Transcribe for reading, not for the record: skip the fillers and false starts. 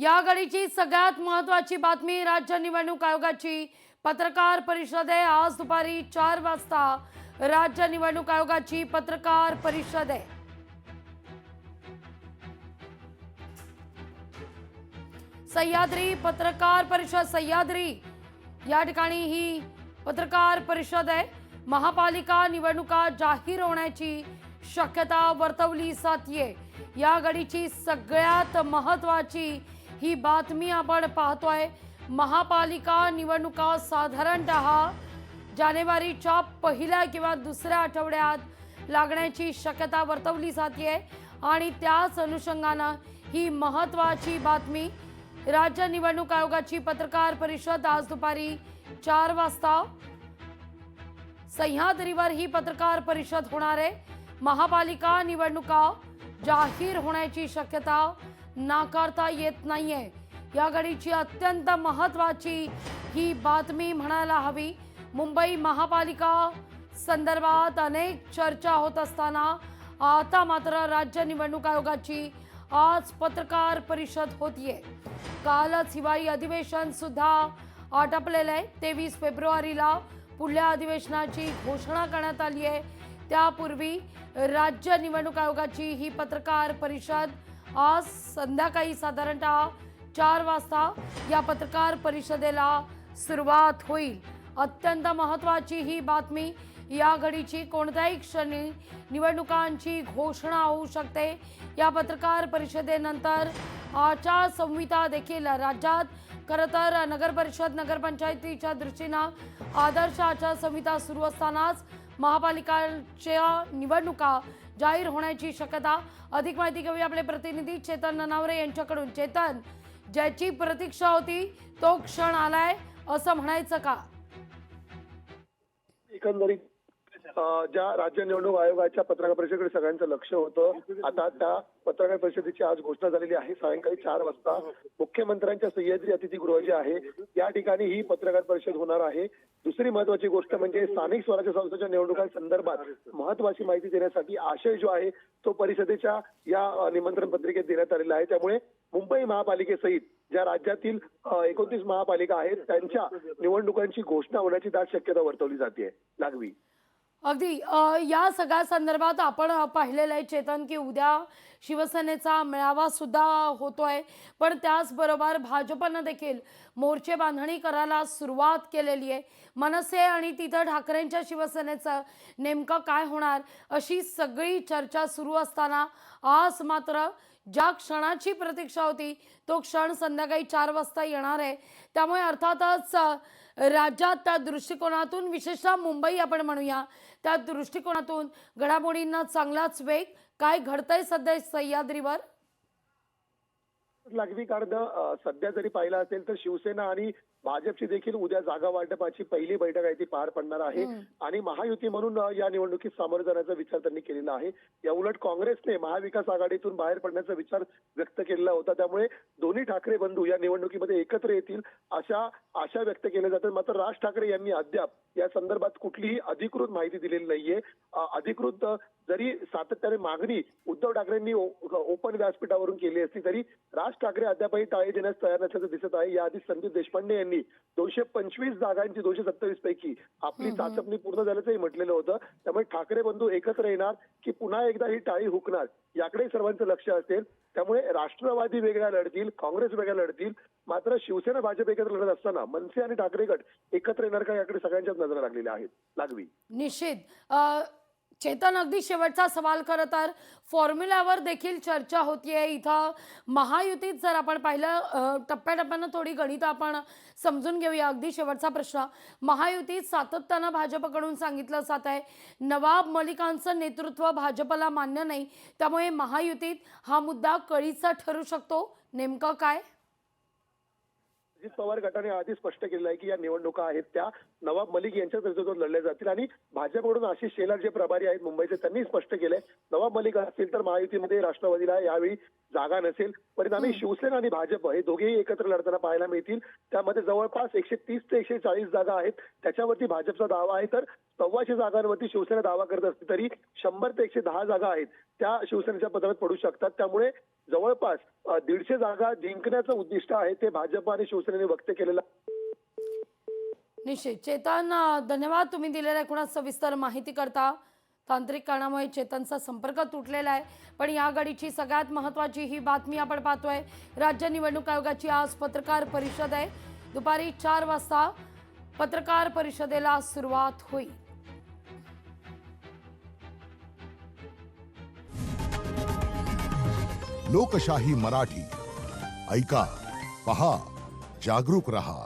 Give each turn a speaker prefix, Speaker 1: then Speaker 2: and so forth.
Speaker 1: या घडीची सगळ्यात महत्त्वाची बातमी राज्य निवडणूक आयोगाची पत्रकार परिषद आहे। आज दुपारी 4 वाजता राज्य निवडणूक आयोगाची पत्रकार परिषद आहे। सह्याद्री पत्रकार परिषद, सह्याद्री या ठिकाणी ही पत्रकार परिषद आहे। महापालिका निवडणुका जाहीर होण्याची शक्यता वर्तवली जातीये। या घडीची सगळ्यात महत्त्वाची ही बातमी आपण पाहतोय। महापालिका निवडणुका साधारणतः जानेवारीच्या पहिल्या किंवा दुसऱ्या आठवड्यात लागण्याची शक्यता वर्तवली जातीये आणि त्याच अनुषंगाने ही महत्त्वाची बातमी। राज्य निवडणूक आयोगाची पत्रकार परिषद आज दुपारी 4 वाजता सह्याद्रीवर ही पत्रकार परिषद होणार आहे। महापालिका निवडणुका जाहीर होण्याची शक्यता नाकारता येत नाहीये। या घडीची अत्यंत महत्त्वाची ही बातमी म्हणायला हवी। मुंबई महापालिका संदर्भात अनेक चर्चा होत असताना आता मात्र राज्य निवडणूक आयोगाची आज पत्रकार परिषद होतीये। कालच हिवाळी अधिवेशन सुद्धा आटपलेलं आहे। 23 फेब्रुवारीला पुढल्या अधिवेशनाची घोषणा करण्यात आली आहे। त्यापूर्वी राज्य निवडणूक आयोगाची ही पत्रकार परिषद आज संध्याकाळी साधारणतः 4 वाजता या पत्रकार परिषदेला सुरुवात होईल। अत्यंत महत्त्वाची ही बातमी। या घडीची कोणत्याही क्षणी निवडणुकांची घोषणा होऊ शकते। या पत्रकार परिषदेनंतर आचारसंहिता देखील राज्यात खरं तर नगर परिषद नगरपंचायतीच्या दृष्टीने आदर्श आचारसंहिता सुरू असतानाच महापालिकांच्या निवडणुका जाहीर होण्याची शक्यता। अधिक माहिती घेऊया आपले प्रतिनिधी चेतन ननावरे यांच्याकडून। चेतन, ज्याची प्रतीक्षा होती तो क्षण आलाय असं म्हणायचं का?
Speaker 2: एकंदरीत ज्या राज्य निवडणूक आयोगाच्या पत्रकार परिषदेकडे सगळ्यांचं लक्ष होतं, आता त्या पत्रकार परिषदेची आज घोषणा झालेली आहे। सायंकाळी 4 वाजता मुख्यमंत्र्यांच्या सह्याद्री अतिथीगृह जे आहे या ठिकाणी ही पत्रकार परिषद होणार आहे। दुसरी महत्वाची गोष्ट म्हणजे स्थानिक स्वराज्य संस्थांच्या निवडणुकांसंदर्भात महत्वाची माहिती देण्यासाठी आशय जो आहे तो परिषदेच्या या निमंत्रण पत्रिकेत देण्यात आलेला आहे। त्यामुळे मुंबई महापालिकेसहित ज्या राज्यातील 29 महापालिका आहेत त्यांच्या निवडणुकांची घोषणा होण्याची दाट शक्यता वर्तवली जाते। लागवी
Speaker 1: अगदी या सगळ्या संदर्भात आपण पाहिलेलं आहे चेतन की उद्या शिवसेनेचा मेळावा सुद्धा होतोय, पण त्याचबरोबर भाजपनं देखील मोर्चे बांधणी करायला सुरुवात केलेली आहे। मनसे आणि तिथं ठाकरेंच्या शिवसेनेचं नेमकं काय होणार अशी सगळी चर्चा सुरू असताना आज मात्र ज्या क्षणाची प्रतीक्षा होती तो क्षण संध्याकाळी 4 वाजता येणार आहे। त्यामुळे अर्थातच राज्यात त्या दृष्टिकोनातून विशेषतः मुंबई आपण म्हणूया त्या दृष्टिकोनातून घडामोडींना चांगलाच वेग। काय घडतंय सध्या सह्याद्रीवर?
Speaker 2: लागवी कारण सध्या जरी पाहिलं असेल तर शिवसेना आणि भाजपची देखील उद्या जागा वाटपाची पहिली बैठक आहे ती पार पडणार आहे आणि महायुती म्हणून या निवडणुकीत सामोरं जाण्याचा विचार त्यांनी केलेला आहे। या उलट काँग्रेसने महाविकास आघाडीतून बाहेर पडण्याचा विचार व्यक्त केलेला होता। त्यामुळे दोन्ही ठाकरे बंधू या निवडणुकीमध्ये एकत्र येतील अशा आशा व्यक्त केल्या जातात। मात्र राज ठाकरे यांनी अद्याप या संदर्भात कुठलीही अधिकृत माहिती दिलेली नाहीये। अधिकृत जरी सातत्याने मागणी उद्धव ठाकरेंनी ओपन व्यासपीठावरून केली असली तरी राज ठाकरे अद्यापही टाळी देण्यास तयार नसल्याचं दिसत आहे। याआधी संदीप देशपांडे यांनी 225 जागांची 227 पैकी आपली चाचपणी पूर्ण झाल्याचंही म्हटलेलं होतं। त्यामुळे ठाकरे बंधू एकत्र येणार की पुन्हा एकदा ही टाळी हुकणार याकडे सर्वांचं लक्ष असेल। त्यामुळे राष्ट्रवादी वेगळ्या लढतील, काँग्रेस वेगळ्या लढतील, मात्र शिवसेना भाजप एकत्र लढत असताना मनसे आणि ठाकरे गट एकत्र येणार का याकडे सगळ्यांच्याच नजर लागलेल्या आहेत। लागवी
Speaker 1: निश्चित चेतन, अगदी शेवटचा सवाल खरं तर फॉर्म्युलावर देखील चर्चा होतीये। इथं महायुतीत जर आपण पाहिलं टप्प्याटप्प्यानं थोडी गणितं आपण समजून घेऊया। अगदी शेवटचा प्रश्न, महायुतीत सातत्यानं भाजपकडून सांगितलं जात आहे नवाब मलिकांचं नेतृत्व भाजपला मान्य नाही, त्यामुळे महायुतीत हा मुद्दा कळीचा ठरू शकतो। नेमकं काय?
Speaker 2: अजित पवार गटाने आधी स्पष्ट केलं आहे की या निवडणुका आहेत त्या नवाब मलिक यांच्या नेतृत्वात लढले जातील आणि भाजपकडून आशिष शेलार जे प्रभारी आहेत मुंबईचे त्यांनी स्पष्ट केलंय नवाब मलिक असतील तर महायुतीमध्ये राष्ट्रवादीला यावेळी जागा नसेल. परिणामी शिवसेना आणि भाजप हे दोघेही एकत्र लढताना पाहायला मिळतील. त्यामध्ये जवळपास 130 ते 140 जागा आहेत, त्याच्यावरती भाजपचा दावा आहे. तर 125 जागांवरती शिवसेना दावा करत असली तरी 100 ते 110 जागा आहेत त्या शिवसेनेच्या पदरात पडू शकतात. त्यामुळे जवळपास 150 जागा जिंकण्याचं उद्दिष्ट आहे ते भाजप आणि शिवसेनेने व्यक्त केलेलं.
Speaker 1: निश्चित चेतन, धन्यवाद तुम्ही दिलेल्या एकूणच सविस्तर माहिती करता. तांत्रिक कारणामुळे चेतनचा संपर्क तुटलेला आहे, पण या घडीची सगळ्यात महत्त्वाची ही बातमी आपण पाहतोय. राज्य निवडणूक आयोगाची आज पत्रकार परिषद आहे. दुपारी 4 वाजता पत्रकार परिषदेला सुरुवात होईल.
Speaker 3: लोकशाही मराठी ऐका, पहा, जागरूक रहा.